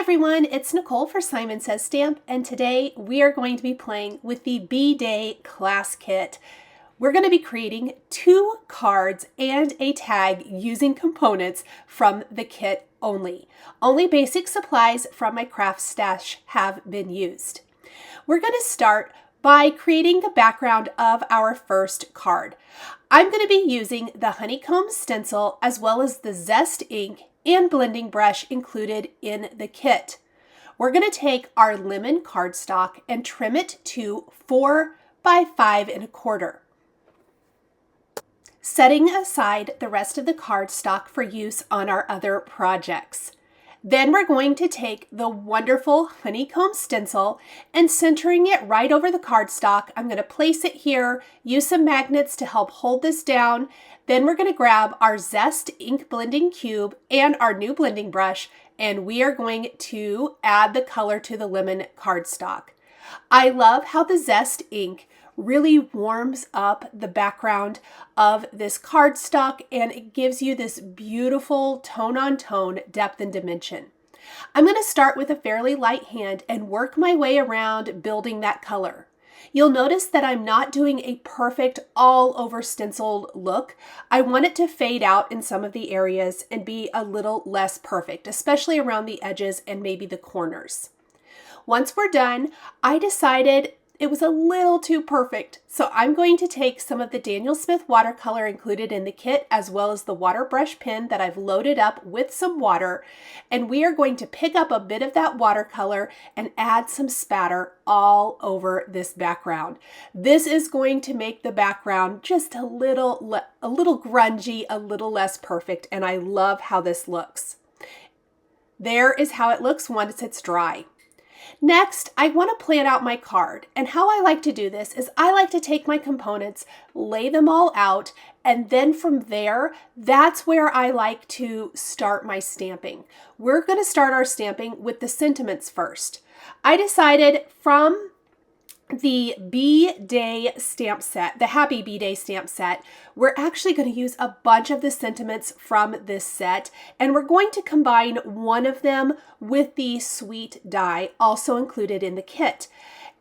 everyone, it's Nicole for Simon Says Stamp, and today we are going to be playing with the B-Day class kit. We're going to be creating 2 cards and a tag using components from the kit only. Only basic supplies from my craft stash have been used. We're going to start by creating the background of our first card. I'm going to be using the Honeycomb stencil as well as the Zest ink and blending brush included in the kit. We're going to take our lemon cardstock and trim it to 4 by 5 1/4. Setting aside the rest of the cardstock for use on our other projects. Then we're going to take the wonderful Honeycomb stencil and centering it right over the cardstock. I'm going to place it here, use some magnets to help hold this down. Then we're going to grab our Zest ink blending cube and our new blending brush, and we are going to add the color to the lemon cardstock. I love how the Zest ink really warms up the background of this cardstock, and it gives you this beautiful tone-on-tone depth and dimension. I'm going to start with a fairly light hand and work my way around building that color. You'll notice that I'm not doing a perfect all over stenciled look. I want it to fade out in some of the areas and be a little less perfect, especially around the edges and maybe the corners. Once we're done, I decided it was a little too perfect, so I'm going to take some of the Daniel Smith watercolor included in the kit as well as the water brush pen that I've loaded up with some water, and we are going to pick up a bit of that watercolor and add some spatter all over this background. This is going to make the background just a little grungy, a little less perfect, and I love how this looks. There is how it looks once it's dry. Next, I want to plan out my card, and how I like to do this is I like to take my components, lay them all out, and then from there, that's where I like to start my stamping. We're going to start our stamping with the sentiments first. I decided from the B-Day stamp set, the Happy B-Day stamp set, we're actually going to use a bunch of the sentiments from this set, and we're going to combine one of them with the sweet die also included in the kit.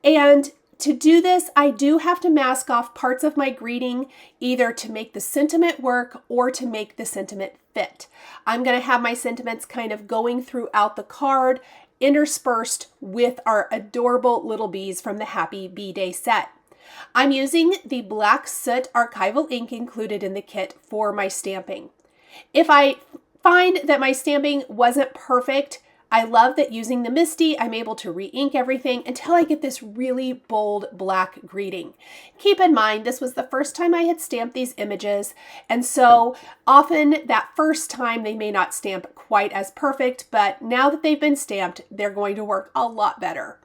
And to do this, I do have to mask off parts of my greeting, either to make the sentiment work or to make the sentiment fit. I'm going to have my sentiments kind of going throughout the card, interspersed with our adorable little bees from the Happy B-Day set. I'm using the black soot archival ink included in the kit for my stamping. If I find that my stamping wasn't perfect, I love that using the Misty, I'm able to re-ink everything until I get this really bold black greeting. Keep in mind, this was the first time I had stamped these images, and so often that first time they may not stamp quite as perfect, but now that they've been stamped, they're going to work a lot better.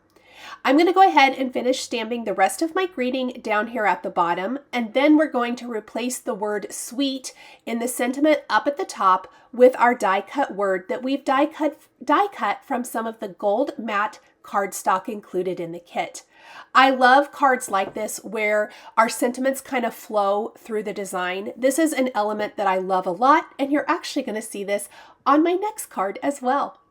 I'm going to go ahead and finish stamping the rest of my greeting down here at the bottom, and then we're going to replace the word sweet in the sentiment up at the top with our die cut word that we've die cut from some of the gold matte cardstock included in the kit. I love cards like this where our sentiments kind of flow through the design. This is an element that I love a lot, and you're actually going to see this on my next card as well.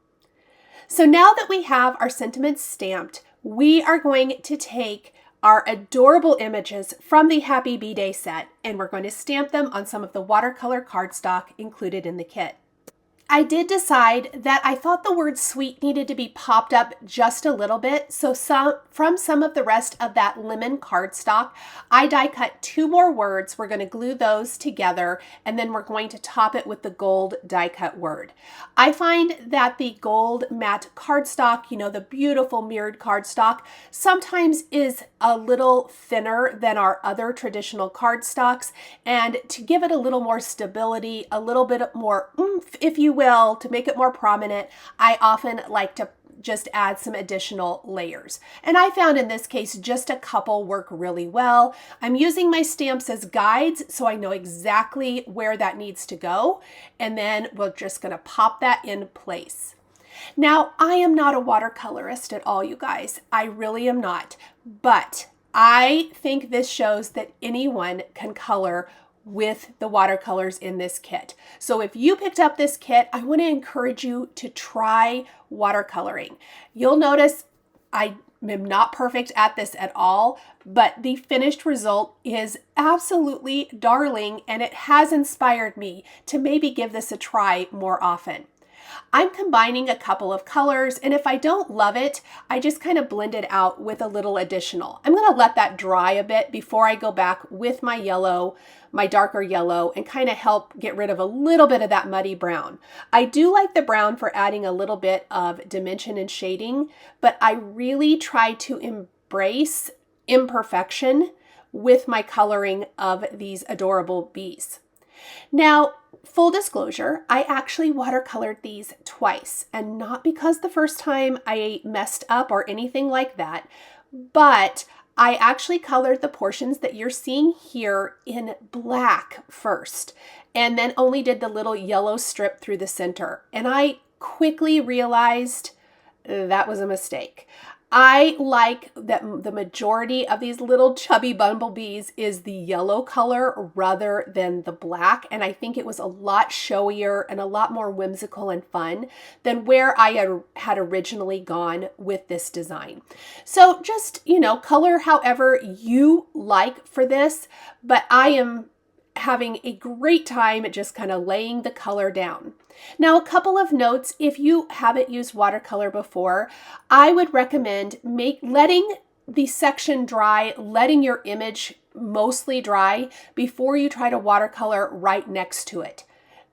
So now that we have our sentiments stamped, we are going to take our adorable images from the Happy B-Day set, and we're going to stamp them on some of the watercolor cardstock included in the kit. I did decide that I thought the word sweet needed to be popped up just a little bit, so from some of the rest of that lemon cardstock, I die cut 2 more words. We're going to glue those together, and then we're going to top it with the gold die cut word. I find that the gold matte cardstock, you know, the beautiful mirrored cardstock, sometimes is a little thinner than our other traditional cardstocks, and to give it a little more stability, a little bit more oomph, if you will, to make it more prominent, I often like to just add some additional layers. And I found in this case, just a couple work really well. I'm using my stamps as guides, so I know exactly where that needs to go. And then we're just going to pop that in place. Now, I am not a watercolorist at all, you guys. I really am not. But I think this shows that anyone can color with the watercolors in this kit. So if you picked up this kit, I want to encourage you to try watercoloring. You'll notice I am not perfect at this at all, but the finished result is absolutely darling, and it has inspired me to maybe give this a try more often. I'm combining a couple of colors, and if I don't love it, I just kind of blend it out with a little additional. I'm going to let that dry a bit before I go back with my yellow, my darker yellow, and kind of help get rid of a little bit of that muddy brown. I do like the brown for adding a little bit of dimension and shading, but I really try to embrace imperfection with my coloring of these adorable bees. Now, full disclosure, I actually watercolored these twice, and not because the first time I messed up or anything like that, but I actually colored the portions that you're seeing here in black first, and then only did the little yellow strip through the center. And I quickly realized that was a mistake. I like that the majority of these little chubby bumblebees is the yellow color rather than the black. And I think it was a lot showier and a lot more whimsical and fun than where I had originally gone with this design. So just, color however you like for this, but I am having a great time at just kind of laying the color down. Now, a couple of notes: if you haven't used watercolor before, I would recommend letting the section dry, letting your image mostly dry before you try to watercolor right next to it.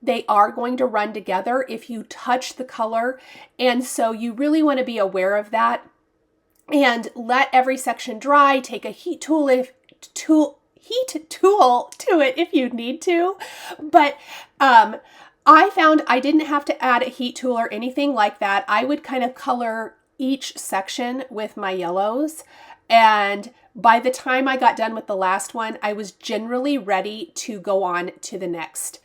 They are going to run together if you touch the color, and so you really want to be aware of that. And let every section dry. Take a heat tool to it if you need to, but I found I didn't have to add a heat tool or anything like that. I would kind of color each section with my yellows, and by the time I got done with the last one, I was generally ready to go on to the next.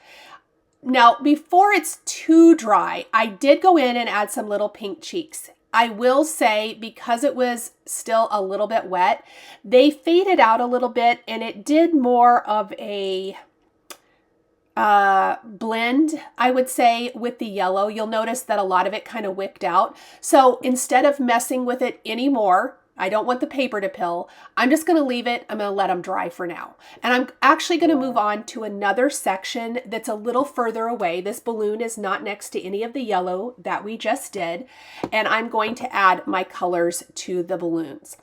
Now, before it's too dry, I did go in and add some little pink cheeks. I will say, because it was still a little bit wet, they faded out a little bit, and it did more of a blend, I would say, with the yellow. You'll notice that a lot of it kind of wicked out. So instead of messing with it anymore, I don't want the paper to pill. I'm just going to leave it. I'm going to let them dry for now. And I'm actually going to move on to another section that's a little further away. This balloon is not next to any of the yellow that we just did. And I'm going to add my colors to the balloons.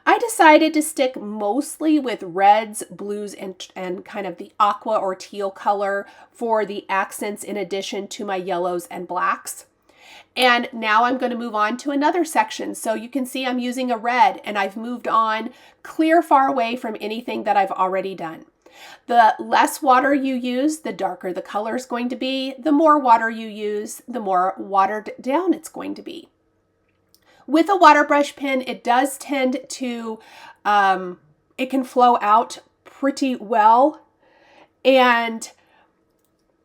I decided to stick mostly with reds, blues, and kind of the aqua or teal color for the accents in addition to my yellows and blacks. And now I'm going to move on to another section. So you can see I'm using a red, and I've moved on clear far away from anything that I've already done. The less water you use, the darker the color is going to be. The more water you use, the more watered down it's going to be. With a water brush pen, it does tend to, it can flow out pretty well. And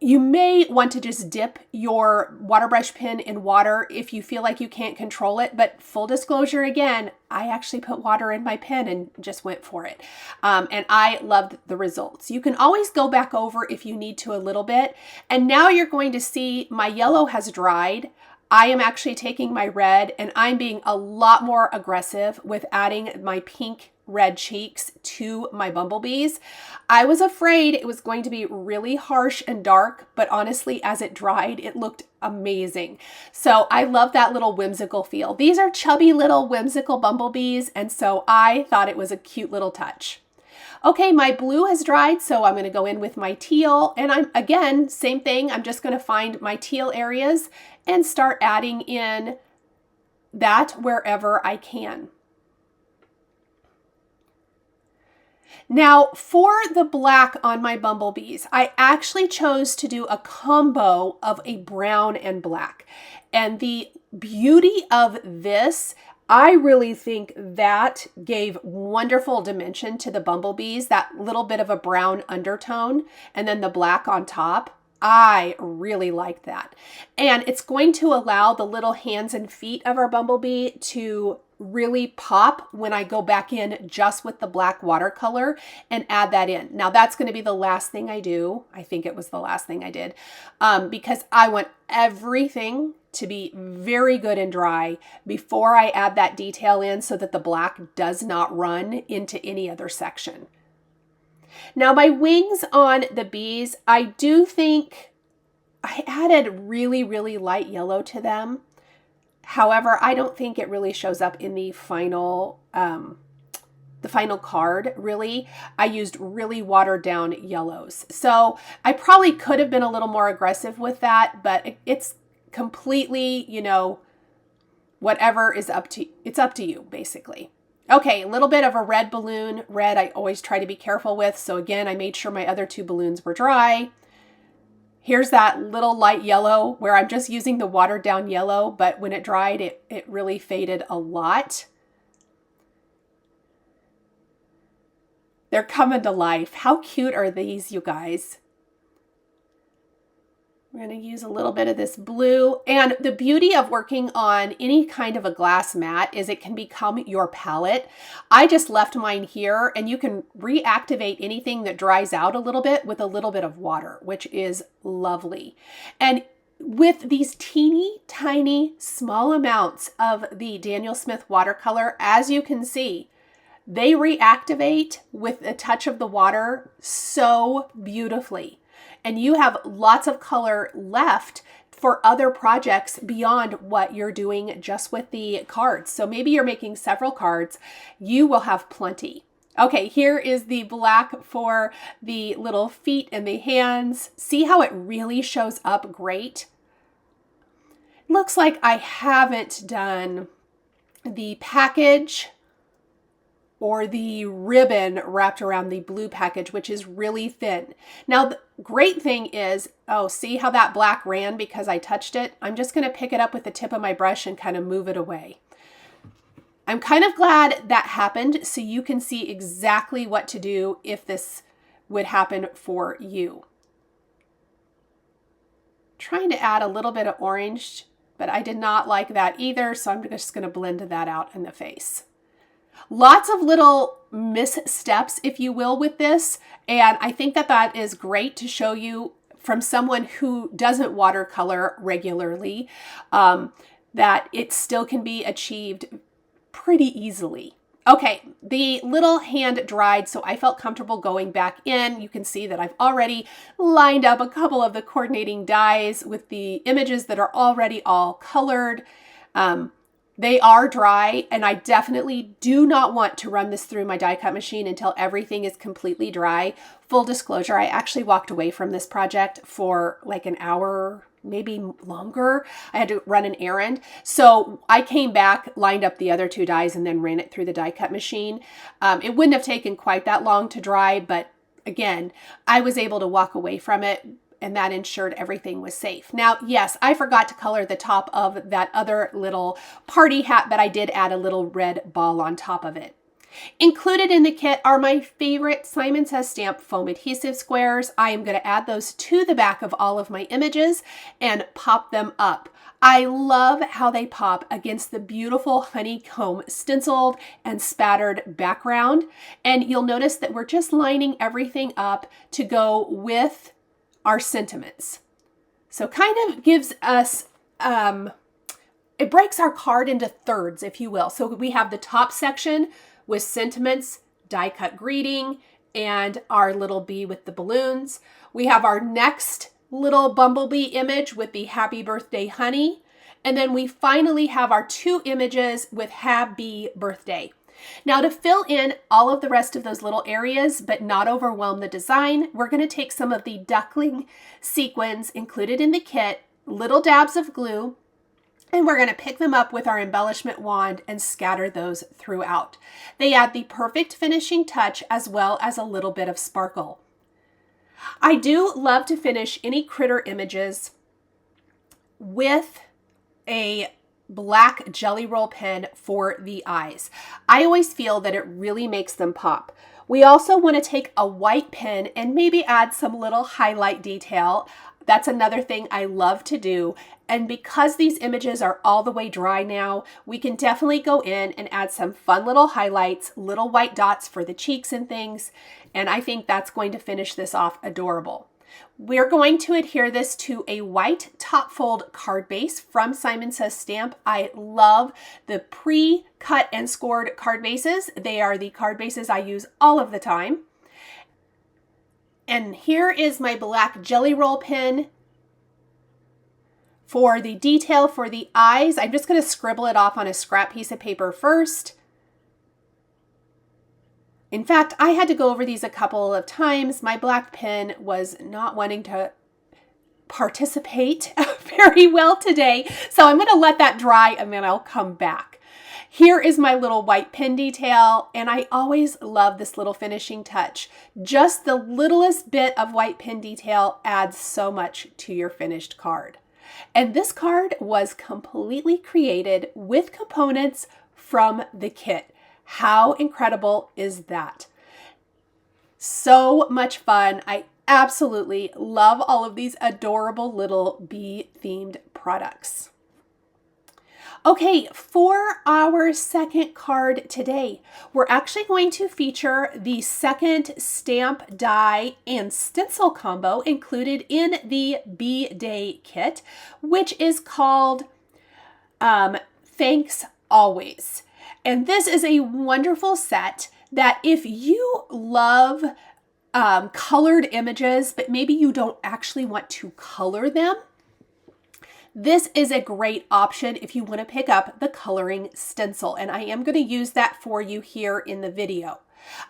you may want to just dip your water brush pen in water if you feel like you can't control it. But full disclosure again, I actually put water in my pen and just went for it. And I loved the results. You can always go back over if you need to a little bit. And now you're going to see my yellow has dried. I am actually taking my red, and I'm being a lot more aggressive with adding my pink red cheeks to my bumblebees. I was afraid it was going to be really harsh and dark, but honestly, as it dried, it looked amazing. So I love that little whimsical feel. These are chubby little whimsical bumblebees, and so I thought it was a cute little touch. Okay, my blue has dried, so I'm going to go in with my teal, and again, same thing. I'm just going to find my teal areas and start adding in that wherever I can. Now, for the black on my bumblebees, I actually chose to do a combo of a brown and black. And the beauty of this, I really think that gave wonderful dimension to the bumblebees, that little bit of a brown undertone and then the black on top. I really like that. And it's going to allow the little hands and feet of our bumblebee to really pop when I go back in just with the black watercolor and add that in. Now that's going to be the last thing I do. I think it was the last thing I did because I want everything to be very good and dry before I add that detail in so that the black does not run into any other section. Now my wings on the bees, I do think I added really, really light yellow to them. However, I don't think it really shows up in the final card, really. I used really watered down yellows. So I probably could have been a little more aggressive with that, but it's completely, you know, whatever is it's up to you, basically. Okay, a little bit of a red balloon. Red, I always try to be careful with. So again, I made sure my other two balloons were dry. Here's that little light yellow where I'm just using the watered down yellow, but when it dried, it really faded a lot. They're coming to life. How cute are these, you guys? We're going to use a little bit of this blue. And the beauty of working on any kind of a glass mat is it can become your palette. I just left mine here, and you can reactivate anything that dries out a little bit with a little bit of water, which is lovely. And with these teeny tiny small amounts of the Daniel Smith watercolor, as you can see, they reactivate with a touch of the water so beautifully. And you have lots of color left for other projects beyond what you're doing just with the cards. So maybe you're making several cards, you will have plenty. Okay, here is the black for the little feet and the hands. See how it really shows up great? Looks like I haven't done the package or the ribbon wrapped around the blue package, which is really thin. Now, the great thing is, oh, see how that black ran because I touched it? I'm just gonna pick it up with the tip of my brush and kind of move it away. I'm kind of glad that happened so you can see exactly what to do if this would happen for you. Trying to add a little bit of orange, but I did not like that either, so I'm just gonna blend that out in the face. Lots of little missteps, if you will, with this. And I think that that is great to show you from someone who doesn't watercolor regularly, that it still can be achieved pretty easily. Okay, the little hand dried, so I felt comfortable going back in. You can see that I've already lined up a couple of the coordinating dies with the images that are already all colored. They are dry, and I definitely do not want to run this through my die cut machine until everything is completely dry. Full disclosure, I actually walked away from this project for like an hour, maybe longer. I had to run an errand. So I came back, lined up the other two dies, and then ran it through the die cut machine. It wouldn't have taken quite that long to dry, but again, I was able to walk away from it, and that ensured everything was safe. Now, yes, I forgot to color the top of that other little party hat, but I did add a little red ball on top of it. Included in the kit are my favorite Simon Says Stamp foam adhesive squares. I am going to add those to the back of all of my images and pop them up. I love how they pop against the beautiful honeycomb stenciled and spattered background. And you'll notice that we're just lining everything up to go with our sentiments. So kind of gives us, it breaks our card into thirds, if you will. So we have the top section with sentiments, die cut greeting, and our little bee with the balloons. We have our next little bumblebee image with the happy birthday honey. And then we finally have our two images with happy birthday. Now, to fill in all of the rest of those little areas, but not overwhelm the design, we're going to take some of the duckling sequins included in the kit, little dabs of glue, and we're going to pick them up with our embellishment wand and scatter those throughout. They add the perfect finishing touch as well as a little bit of sparkle. I do love to finish any critter images with a black jelly roll pen for the eyes. I always feel that it really makes them pop. We also want to take a white pen and maybe add some little highlight detail. That's another thing I love to do. And because these images are all the way dry now, we can definitely go in and add some fun little highlights, little white dots for the cheeks and things. And I think that's going to finish this off adorable. We're going to adhere this to a white top fold card base from Simon Says Stamp. I love the pre-cut and scored card bases. They are the card bases I use all of the time. And here is my black jelly roll pen for the detail for the eyes. I'm just going to scribble it off on a scrap piece of paper first. In fact, I had to go over these a couple of times. My black pen was not wanting to participate very well today, so I'm going to let that dry and then I'll come back. Here is my little white pen detail, and I always love this little finishing touch. Just the littlest bit of white pen detail adds so much to your finished card. And this card was completely created with components from the kit. How incredible is that? So much fun. I absolutely love all of these adorable little bee-themed products. Okay, for our second card today, we're actually going to feature the second stamp, die, and stencil combo included in the Bee Day kit, which is called Thanks Always. And this is a wonderful set that if you love colored images, but maybe you don't actually want to color them, this is a great option if you want to pick up the coloring stencil. And I am going to use that for you here in the video.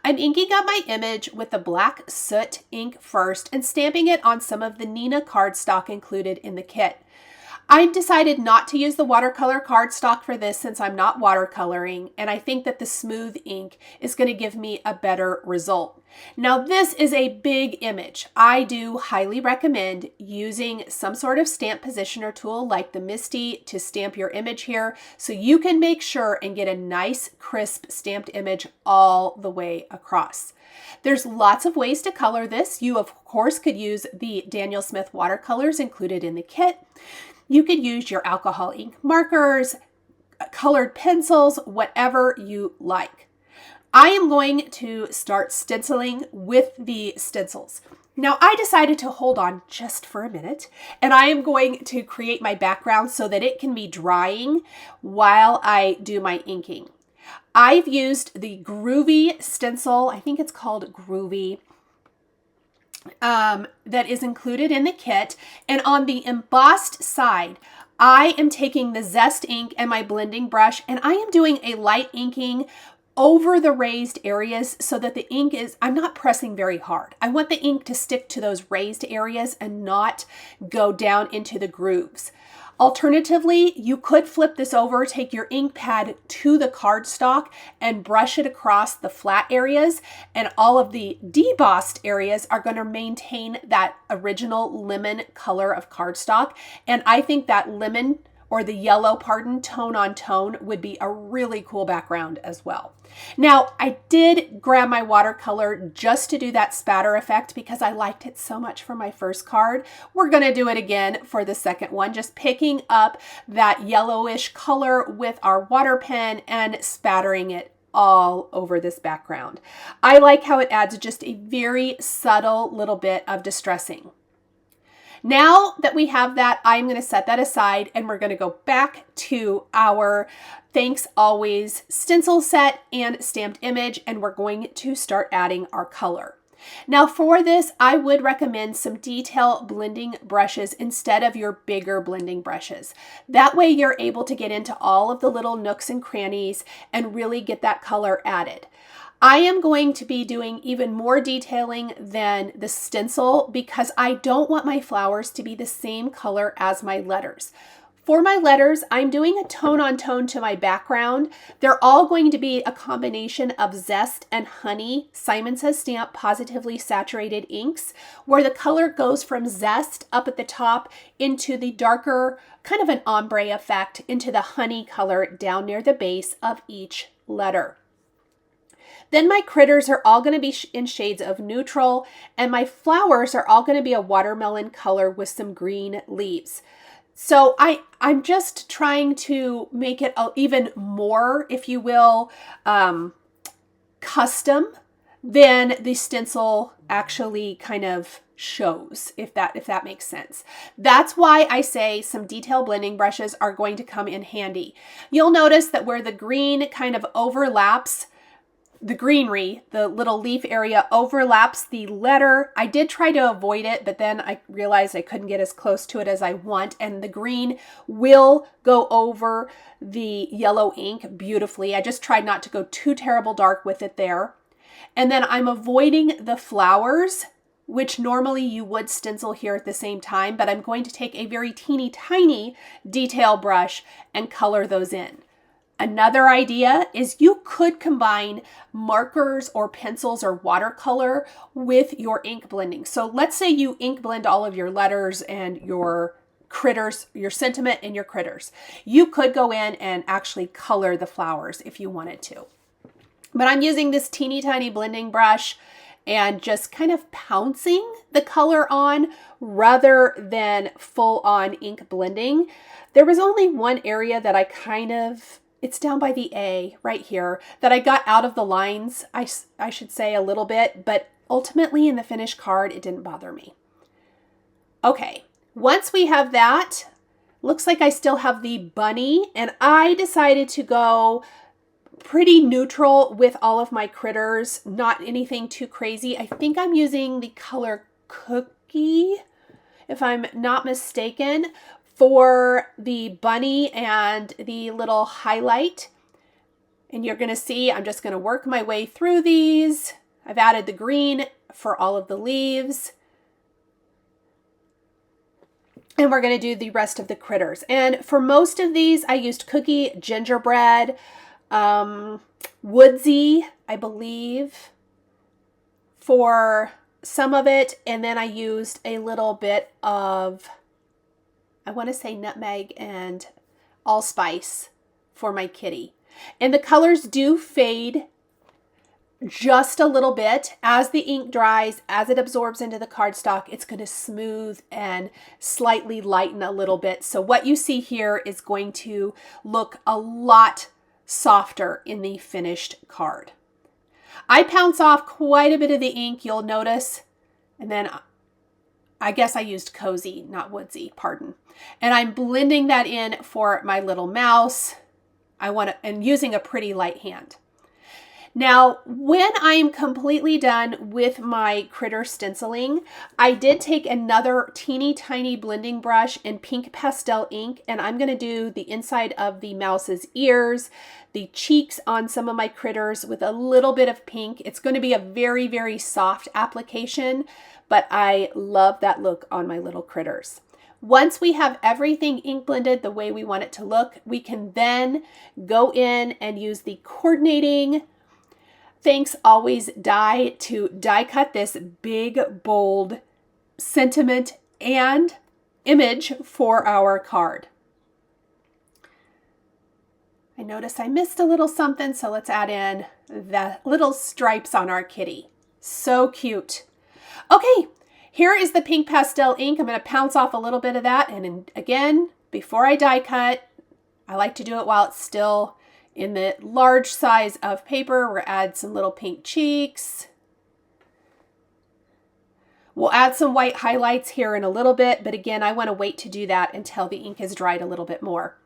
I'm inking up my image with the black soot ink first and stamping it on some of the Neenah cardstock included in the kit. I decided not to use the watercolor cardstock for this since I'm not watercoloring, and I think that the smooth ink is going to give me a better result. Now, this is a big image. I do highly recommend using some sort of stamp positioner tool like the Misty to stamp your image here so you can make sure and get a nice crisp stamped image all the way across. There's lots of ways to color this. You, of course, could use the Daniel Smith watercolors included in the kit. You could use your alcohol ink markers, colored pencils, whatever you like. I am going to start stenciling with the stencils. Now, I decided to hold on just for a minute, and I am going to create my background so that it can be drying while I do my inking. I've used the Groovy stencil, I think it's called Groovy, that is included in the kit. And on the embossed side, I am taking the Zest ink and my blending brush, and I am doing a light inking over the raised areas so that the ink is, I'm not pressing very hard. I want the ink to stick to those raised areas and not go down into the grooves. Alternatively, you could flip this over, take your ink pad to the cardstock and brush it across the flat areas, and all of the debossed areas are going to maintain that original lemon color of cardstock. And I think that lemon, or the yellow, pardon, tone on tone would be a really cool background as well. Now, I did grab my watercolor just to do that spatter effect because I liked it so much for my first card. We're going to do it again for the second one, just picking up that yellowish color with our water pen and spattering it all over this background. I like how it adds just a very subtle little bit of distressing. Now that we have that, I'm going to set that aside and we're going to go back to our Thanks Always stencil set and stamped image, and we're going to start adding our color. Now for this, I would recommend some detail blending brushes instead of your bigger blending brushes. That way you're able to get into all of the little nooks and crannies and really get that color added. I am going to be doing even more detailing than the stencil because I don't want my flowers to be the same color as my letters. For my letters, I'm doing a tone on tone to my background. They're all going to be a combination of Zest and Honey, Simon Says Stamp Positively Saturated inks, where the color goes from Zest up at the top into the darker, kind of an ombre effect, into the honey color down near the base of each letter. Then my critters are all going to be in shades of neutral, and my flowers are all going to be a watermelon color with some green leaves. So I'm just trying to make it even more, if you will, custom than the stencil actually kind of shows, if that makes sense. That's why I say some detail blending brushes are going to come in handy. You'll notice that where the green kind of overlaps, the greenery, the little leaf area overlaps the letter. I did try to avoid it, but then I realized I couldn't get as close to it as I want, and the green will go over the yellow ink beautifully. I just tried not to go too terrible dark with it there. And then I'm avoiding the flowers, which normally you would stencil here at the same time, but I'm going to take a very teeny tiny detail brush and color those in. Another idea is you could combine markers or pencils or watercolor with your ink blending. So let's say you ink blend all of your letters and your critters, your sentiment and your critters. You could go in and actually color the flowers if you wanted to. But I'm using this teeny tiny blending brush and just kind of pouncing the color on rather than full on ink blending. There was only one area that I it's down by the A right here, that I got out of the lines, I should say a little bit, but ultimately in the finished card, it didn't bother me. Okay, once we have that, looks like I still have the bunny, and I decided to go pretty neutral with all of my critters, not anything too crazy. I think I'm using the color Cookie, if I'm not mistaken, for the bunny and the little highlight. And you're going to see I'm just going to work my way through these. I've added the green for all of the leaves. And we're going to do the rest of the critters. And for most of these, I used Cookie, Gingerbread, Woodsy, I believe, for some of it. And then I used a little bit of, I want to say nutmeg and allspice for my kitty. And the colors do fade just a little bit as the ink dries, as it absorbs into the cardstock. It's going to smooth and slightly lighten a little bit. So what you see here is going to look a lot softer in the finished card. I pounce off quite a bit of the ink, you'll notice, and then I guess I used Cozy, not Woodsy, pardon. And I'm blending that in for my little mouse. And using a pretty light hand. Now, when I'm completely done with my critter stenciling, I did take another teeny tiny blending brush in pink pastel ink, and I'm going to do the inside of the mouse's ears, the cheeks on some of my critters with a little bit of pink. It's going to be a very, very soft application, but I love that look on my little critters. Once we have everything ink blended the way we want it to look, we can then go in and use the coordinating Thanks Always die to die cut this big, bold sentiment and image for our card. I noticed I missed a little something, so let's add in the little stripes on our kitty. So cute. Okay, here is the pink pastel ink. I'm going to pounce off a little bit of that. And again, before I die cut, I like to do it while it's still in the large size of paper. We'll add some little pink cheeks. We'll add some white highlights here in a little bit, but again, I want to wait to do that until the ink is dried a little bit more.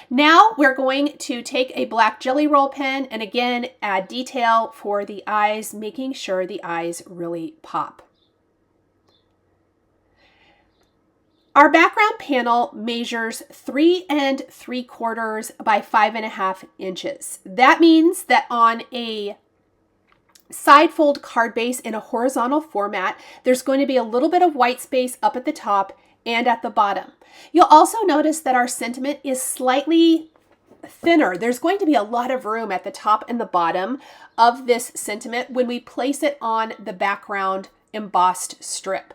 Now we're going to take a black jelly roll pen and again, add detail for the eyes, making sure the eyes really pop. Our background panel measures 3 3/4 by 5.5 inches. That means that on a side fold card base in a horizontal format, there's going to be a little bit of white space up at the top and at the bottom. You'll also notice that our sentiment is slightly thinner. There's going to be a lot of room at the top and the bottom of this sentiment when we place it on the background embossed strip.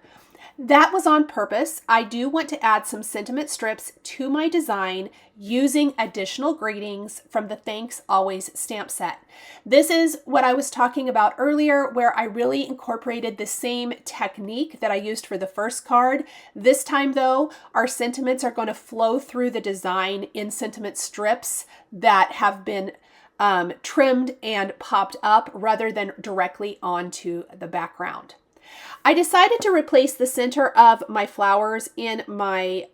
That was on purpose. I do want to add some sentiment strips to my design using additional greetings from the Thanks Always stamp set. This is what I was talking about earlier, where I really incorporated the same technique that I used for the first card. This time though, our sentiments are going to flow through the design in sentiment strips that have been trimmed and popped up rather than directly onto the background. I decided to replace the center of my flowers in my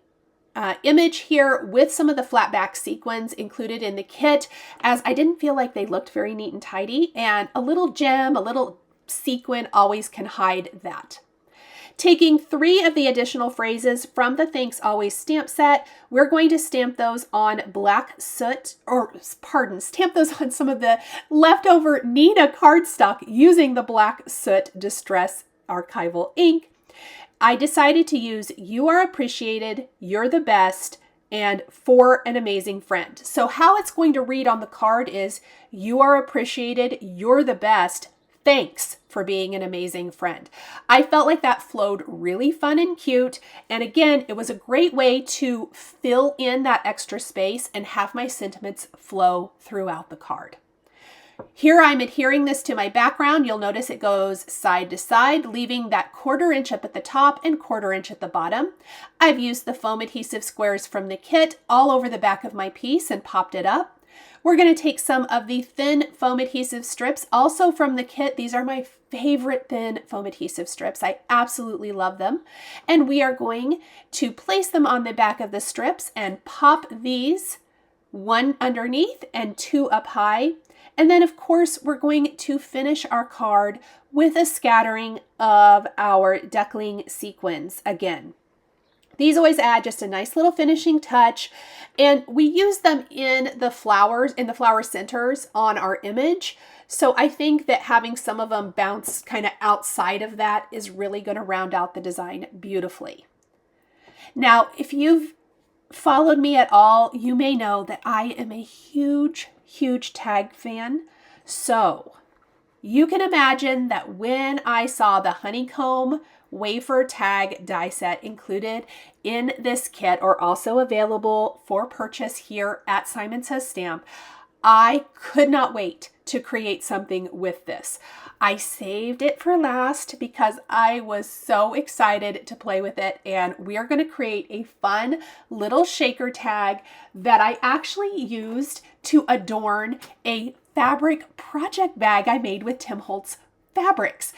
image here with some of the flat back sequins included in the kit, as I didn't feel like they looked very neat and tidy, and a little gem, a little sequin always can hide that. Taking 3 of the additional phrases from the Thanks Always stamp set, we're going to stamp those on black soot, stamp those on some of the leftover Neenah cardstock using the black soot Distress archival ink. I decided to use "You Are Appreciated, You're the Best," and "For an Amazing Friend." So how it's going to read on the card is, "You are appreciated, you're the best, thanks for being an amazing friend." I felt like that flowed really fun and cute. And again, it was a great way to fill in that extra space and have my sentiments flow throughout the card. Here I'm adhering this to my background. You'll notice it goes side to side, leaving that 1/4 inch up at the top and 1/4 inch at the bottom. I've used the foam adhesive squares from the kit all over the back of my piece and popped it up. We're going to take some of the thin foam adhesive strips, also from the kit. These are my favorite thin foam adhesive strips. I absolutely love them. And we are going to place them on the back of the strips and pop these, 1 underneath and 2 up high. And then of course, we're going to finish our card with a scattering of our duckling sequins again. These always add just a nice little finishing touch, and we use them in the flowers, in the flower centers on our image. So I think that having some of them bounce kind of outside of that is really going to round out the design beautifully. Now, if you've followed me at all, you may know that I am a huge tag fan. So you can imagine that when I saw the Honeycomb Wafer tag die set included in this kit, or also available for purchase here at Simon Says Stamp, I could not wait to create something with this. I saved it for last because I was so excited to play with it, and we are going to create a fun little shaker tag that I actually used to adorn a fabric project bag I made with Tim Holtz fabrics.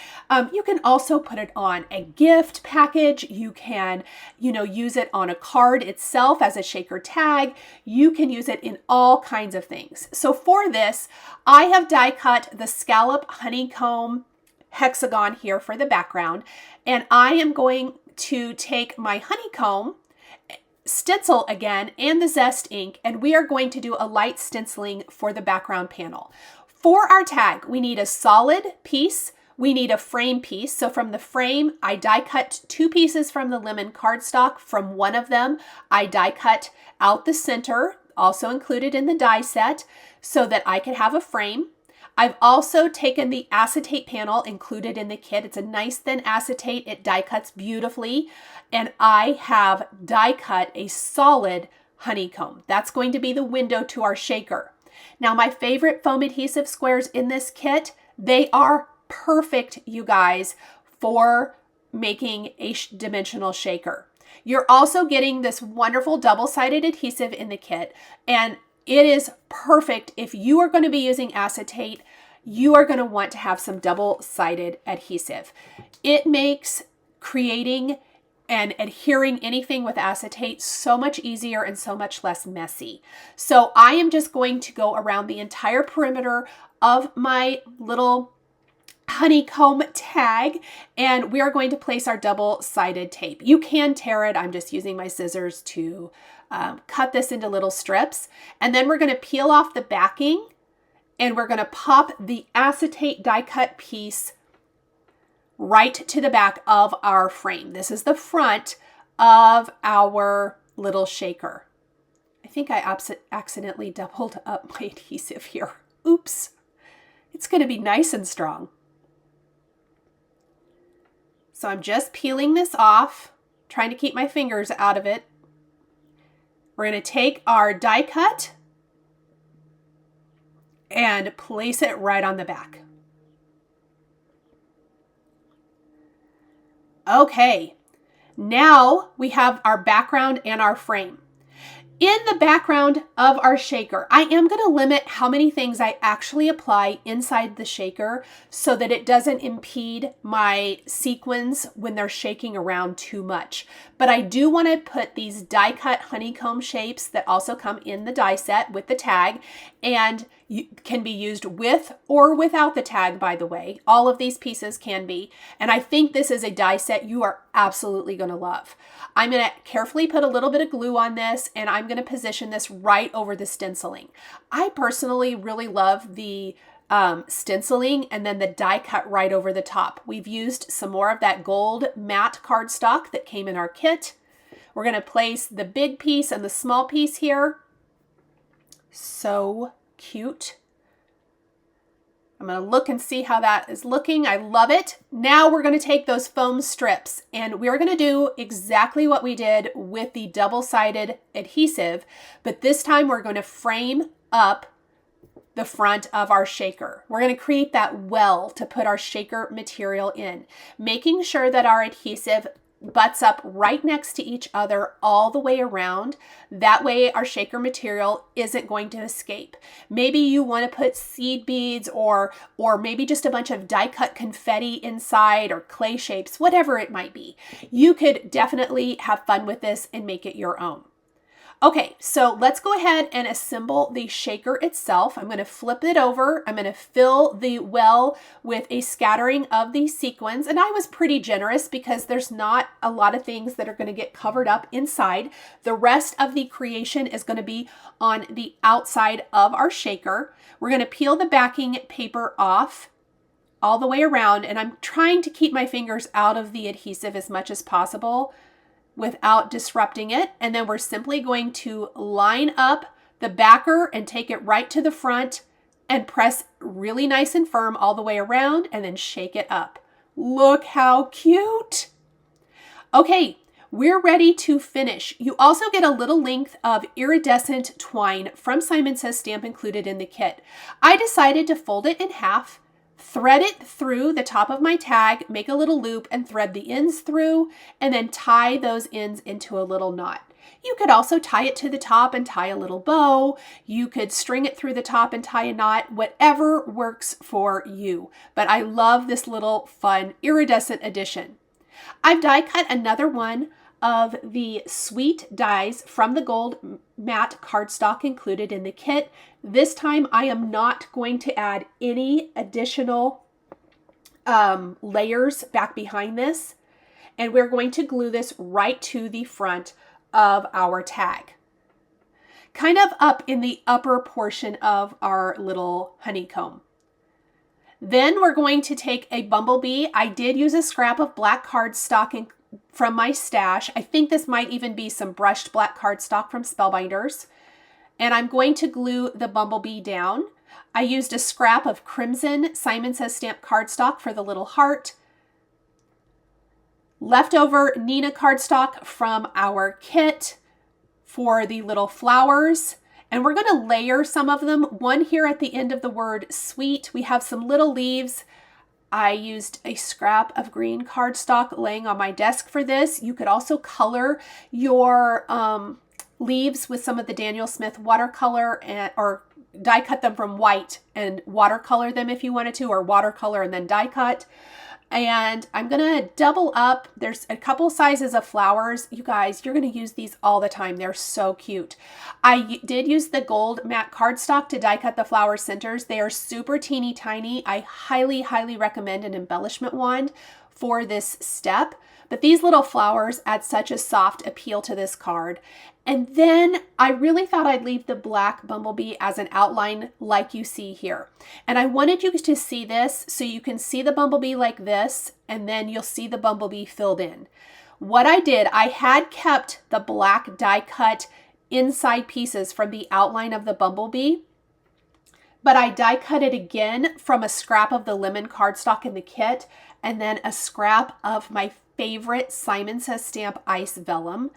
You can also put it on a gift package. You can, use it on a card itself as a shaker tag. You can use it in all kinds of things. So for this, I have die cut the scallop honeycomb hexagon here for the background, and I am going to take my honeycomb stencil again and the zest ink, and we are going to do a light stenciling for the background panel. For our tag, we need a solid piece. We need a frame piece. So from the frame, I die cut 2 pieces from the lemon cardstock. From one of them, I die cut out the center, also included in the die set, so that I could have a frame. I've also taken the acetate panel included in the kit. It's a nice thin acetate. It die cuts beautifully. And I have die cut a solid honeycomb. That's going to be the window to our shaker. Now, my favorite foam adhesive squares in this kit, they are perfect, you guys, for making a dimensional shaker. You're also getting this wonderful double-sided adhesive in the kit, and it is perfect if you are going to be using acetate. You are going to want to have some double-sided adhesive. It makes creating and adhering anything with acetate so much easier and so much less messy. So I am just going to go around the entire perimeter of my little honeycomb tag, and we are going to place our double-sided tape. You can tear it. I'm just using my scissors to cut this into little strips. And then we're going to peel off the backing, and we're going to pop the acetate die cut piece right to the back of our frame. This is the front of our little shaker. I think I accidentally doubled up my adhesive here. Oops. It's going to be nice and strong. So I'm just peeling this off, trying to keep my fingers out of it. We're going to take our die cut and place it right on the back. Okay, now we have our background and our frame. In the background of our shaker, I am going to limit how many things I actually apply inside the shaker so that it doesn't impede my sequins when they're shaking around too much. But I do want to put these die cut honeycomb shapes that also come in the die set with the tag, and can be used with or without the tag, by the way. All of these pieces can be. And I think this is a die set you are absolutely going to love. I'm going to carefully put a little bit of glue on this, and I'm going to position this right over the stenciling. I personally really love the stenciling and then the die cut right over the top. We've used some more of that gold matte cardstock that came in our kit. We're going to place the big piece and the small piece here. So cute. I'm going to look and see how that is looking. I love it. Now we're going to take those foam strips and we're going to do exactly what we did with the double-sided adhesive, but this time we're going to frame up the front of our shaker. We're going to create that well to put our shaker material in, making sure that our adhesive butts up right next to each other all the way around. That way our shaker material isn't going to escape. Maybe you want to put seed beads or maybe just a bunch of die cut confetti inside or clay shapes, whatever it might be. You could definitely have fun with this and make it your own. Okay, so let's go ahead and assemble the shaker itself. I'm going to flip it over. I'm going to fill the well with a scattering of these sequins. And I was pretty generous because there's not a lot of things that are going to get covered up inside. The rest of the creation is going to be on the outside of our shaker. We're going to peel the backing paper off all the way around. And I'm trying to keep my fingers out of the adhesive as much as possible without disrupting it. And then we're simply going to line up the backer and take it right to the front and press really nice and firm all the way around and then shake it up. Look how cute. Okay, we're ready to finish. You also get a little length of iridescent twine from Simon Says Stamp included in the kit. I decided to fold it in half, thread it through the top of my tag, make a little loop and thread the ends through, and then tie those ends into a little knot. You could also tie it to the top and tie a little bow. You could string it through the top and tie a knot, whatever works for you. But I love this little fun iridescent addition. I've die cut another one of the sweet dies from the gold matte cardstock included in the kit. This time I am not going to add any additional layers back behind this, and we're going to glue this right to the front of our tag, kind of up in the upper portion of our little honeycomb. Then we're going to take a bumblebee. I did use a scrap of black cardstock from my stash. I think this might even be some brushed black cardstock from Spellbinders. And I'm going to glue the bumblebee down. I used a scrap of crimson Simon Says Stamp cardstock for the little heart. Leftover Neenah cardstock from our kit for the little flowers. And we're going to layer some of them. One here at the end of the word sweet. We have some little leaves. I used a scrap of green cardstock laying on my desk for this. You could also color your leaves with some of the Daniel Smith watercolor or die cut them from white and watercolor them if you wanted to, or watercolor and then die cut. And I'm going to double up. There's a couple sizes of flowers. You guys, you're going to use these all the time. They're so cute. I did use the gold matte cardstock to die cut the flower centers. They are super teeny tiny. I highly, highly recommend an embellishment wand for this step. But these little flowers add such a soft appeal to this card. And then I really thought I'd leave the black bumblebee as an outline like you see here. And I wanted you to see this so you can see the bumblebee like this, and then you'll see the bumblebee filled in. What I did, I had kept the black die cut inside pieces from the outline of the bumblebee, but I die cut it again from a scrap of the lemon cardstock in the kit, and then a scrap of my favorite Simon Says Stamp Ice Vellum.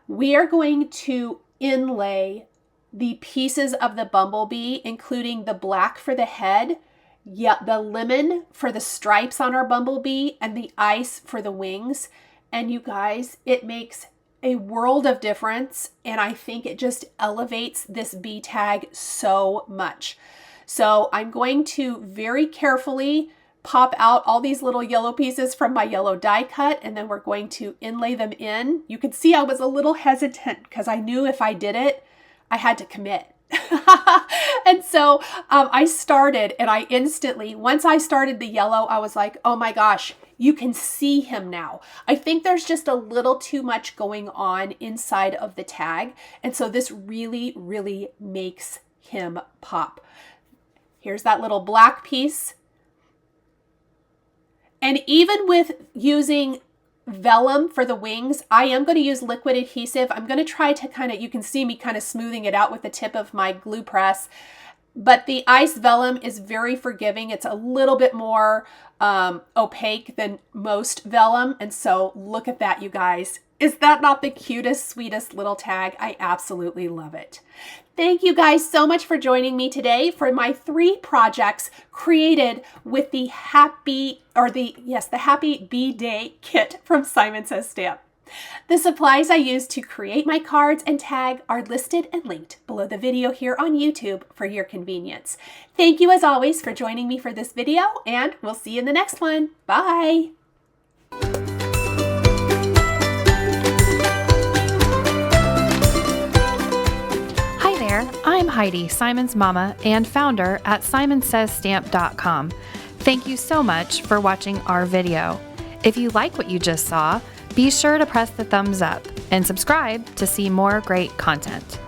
We are going to inlay the pieces of the bumblebee, including the black for the head, the lemon for the stripes on our bumblebee, and the ice for the wings. And you guys, it makes a world of difference, and I think it just elevates this bee tag so much. So I'm going to very carefully pop out all these little yellow pieces from my yellow die cut, and then we're going to inlay them in. You can see I was a little hesitant because I knew if I did it, I had to commit. And so I started, and I instantly, once I started the yellow, I was like, oh my gosh, you can see him now. I think there's just a little too much going on inside of the tag. And so this really, really makes him pop. Here's that little black piece. And even with using vellum for the wings, I am going to use liquid adhesive. I'm going to try to you can see me kind of smoothing it out with the tip of my glue press. But the ice vellum is very forgiving. It's a little bit more opaque than most vellum. And so look at that, you guys. Is that not the cutest, sweetest little tag? I absolutely love it. Thank you guys so much for joining me today for my 3 projects created with the Happy Bee Day kit from Simon Says Stamp. The supplies I used to create my cards and tag are listed and linked below the video here on YouTube for your convenience. Thank you as always for joining me for this video, and we'll see you in the next one. Bye! Hi there, I'm Heidi, Simon's mama and founder at simonsaysstamp.com. Thank you so much for watching our video. If you like what you just saw, be sure to press the thumbs up and subscribe to see more great content.